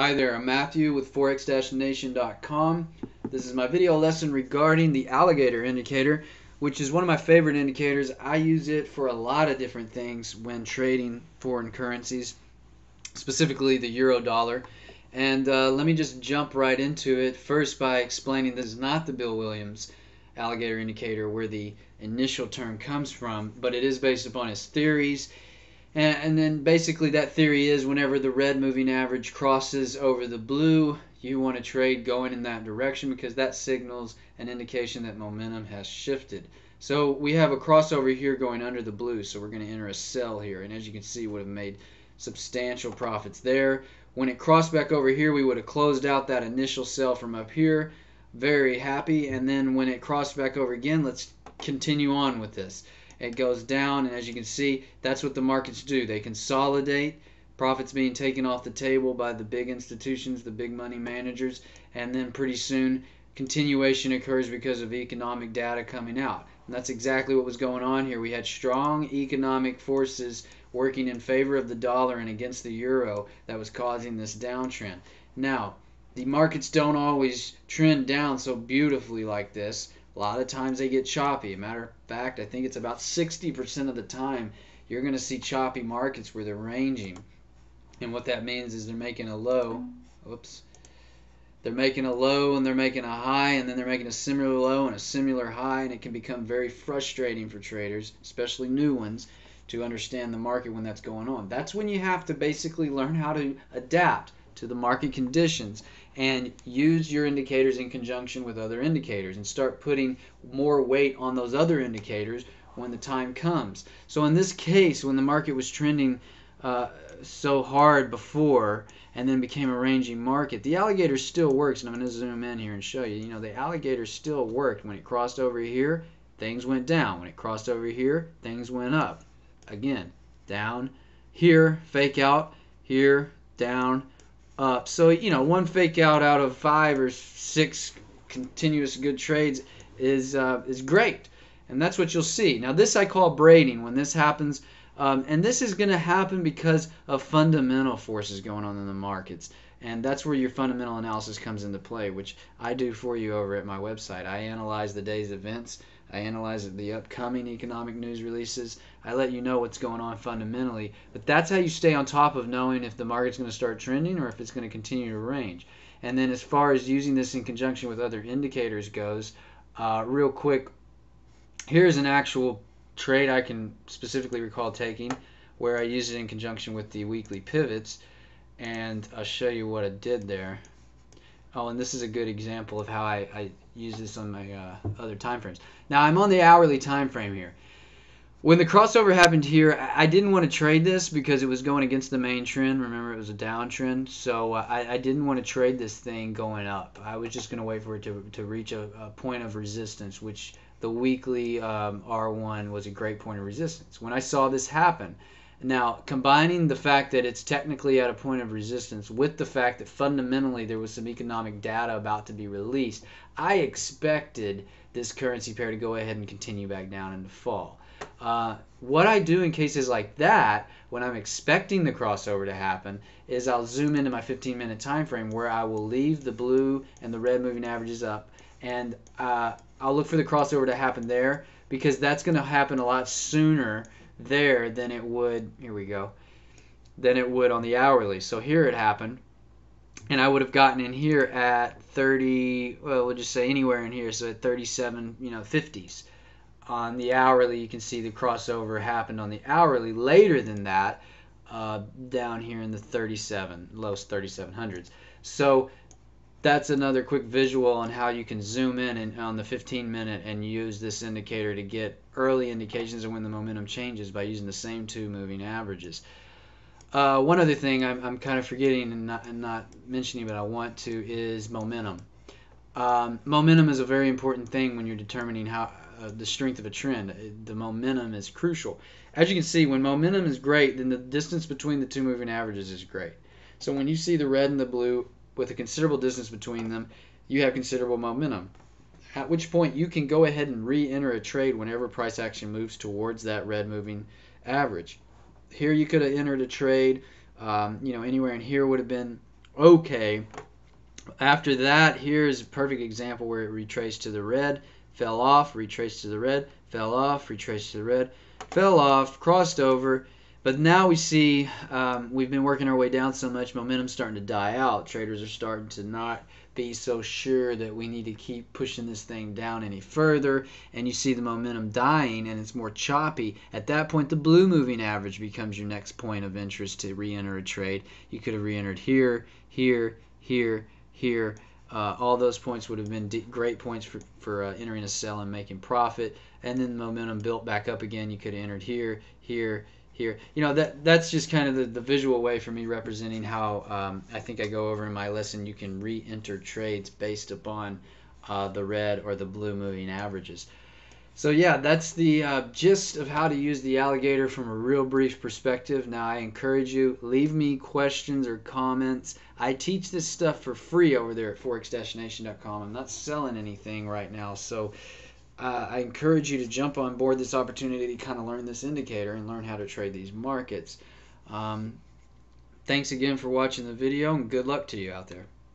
Hi there, I'm Matthew with forex-nation.com. This is my video lesson regarding the Alligator indicator, which is one of my favorite indicators. I use it for a lot of different things when trading foreign currencies, specifically the euro dollar. And let me just jump right into it first by explaining this is not the Bill Williams Alligator indicator where the initial term comes from, but it is based upon his theories. And then basically that theory is whenever the red moving average crosses over the blue, you want to trade going in that direction because that signals an indication that momentum has shifted. So we have a crossover here going under the blue, so we're going to enter a sell here. And as you can see, would have made substantial profits there. When it crossed back over here, we would have closed out that initial sell from up here. Very happy. And then when it crossed back over again, let's continue on with this. It goes down, and as you can see, that's what the markets do. They consolidate, profits being taken off the table by the big institutions, the big money managers, and then pretty soon continuation occurs because of economic data coming out. And that's exactly what was going on here. We had strong economic forces working in favor of the dollar and against the euro that was causing this downtrend. Now, the markets don't always trend down so beautifully like this. A lot of times they get choppy. Matter of fact, I think it's about 60% of the time you're going to see choppy markets where they're ranging. And what that means is they're making a low. Oops. They're making a low and they're making a high, and then they're making a similar low and a similar high, and it can become very frustrating for traders, especially new ones, to understand the market when that's going on. That's when you have to basically learn how to adapt to the market conditions and use your indicators in conjunction with other indicators and start putting more weight on those other indicators when the time comes. So in this case, when the market was trending so hard before and then became a ranging market, the alligator still works. And I'm going to zoom in here and show you. You know, the alligator still worked. When it crossed over here, things went down. When it crossed over here, things went up. Again, down, here, fake out, here, down, up. So, you know, one fake out of 5 or 6 continuous good trades is great. And that's what you'll see. Now, this I call braiding when this happens. And this is going to happen because of fundamental forces going on in the markets. And that's where your fundamental analysis comes into play, which I do for you over at my website. I analyze the day's events. I analyze the upcoming economic news releases. I let you know what's going on fundamentally. But that's how you stay on top of knowing if the market's going to start trending or if it's going to continue to range. And then as far as using this in conjunction with other indicators goes, real quick, here's an actual trade I can specifically recall taking where I use it in conjunction with the weekly pivots. And I'll show you what I did there. Oh, and this is a good example of how I use this on my other time frames. Now, I'm on the hourly time frame here. When the crossover happened here, I didn't want to trade this because it was going against the main trend. Remember, it was a downtrend, so I didn't want to trade this thing going up. I was just going to wait for it to reach a point of resistance, which the weekly R1 was a great point of resistance. When I saw this happen, now, combining the fact that it's technically at a point of resistance with the fact that fundamentally there was some economic data about to be released, I expected this currency pair to go ahead and continue back down and to fall. What I do in cases like that, when I'm expecting the crossover to happen, is I'll zoom into my 15-minute time frame where I will leave the blue and the red moving averages up, and I'll look for the crossover to happen there because that's going to happen a lot sooner there than it would, here we go, than it would on the hourly. So here it happened, and I would have gotten in here at 30, well, we'll just say anywhere in here, so at 37, 50s. On the hourly, you can see the crossover happened on the hourly later than that, down here in the 37, lowest 3700s. So that's another quick visual on how you can zoom in and on the 15-minute and use this indicator to get early indications of when the momentum changes by using the same 2 moving averages. One other thing I'm kind of forgetting and not mentioning, but I want to, is momentum. Momentum is a very important thing when you're determining how the strength of a trend. The momentum is crucial. As you can see, when momentum is great, then the distance between the 2 moving averages is great. So when you see the red and the blue with a considerable distance between them, you have considerable momentum. At which point you can go ahead and re-enter a trade whenever price action moves towards that red moving average. Here you could have entered a trade, anywhere in here would have been Okay, after that, here's a perfect example where it retraced to the red, fell off, retraced to the red, fell off, retraced to the red, fell off, crossed over. But now we see we've been working our way down so much, momentum's starting to die out. Traders are starting to not be so sure that we need to keep pushing this thing down any further, and you see the momentum dying and it's more choppy. At that point, the blue moving average becomes your next point of interest to re-enter a trade. You could have re-entered here, here, here, here. All those points would have been great points for entering a sell and making profit. And then the momentum built back up again. You could have entered here, here, here. You know, that's just kind of the visual way for me representing how I think I go over in my lesson. You can re-enter trades based upon the red or the blue moving averages. So yeah, that's the gist of how to use the alligator from a real brief perspective. Now I encourage you, leave me questions or comments. I teach this stuff for free over there at forex-nation.com. I'm not selling anything right now, so I encourage you to jump on board this opportunity to kind of learn this indicator and learn how to trade these markets. Thanks again for watching the video, and good luck to you out there.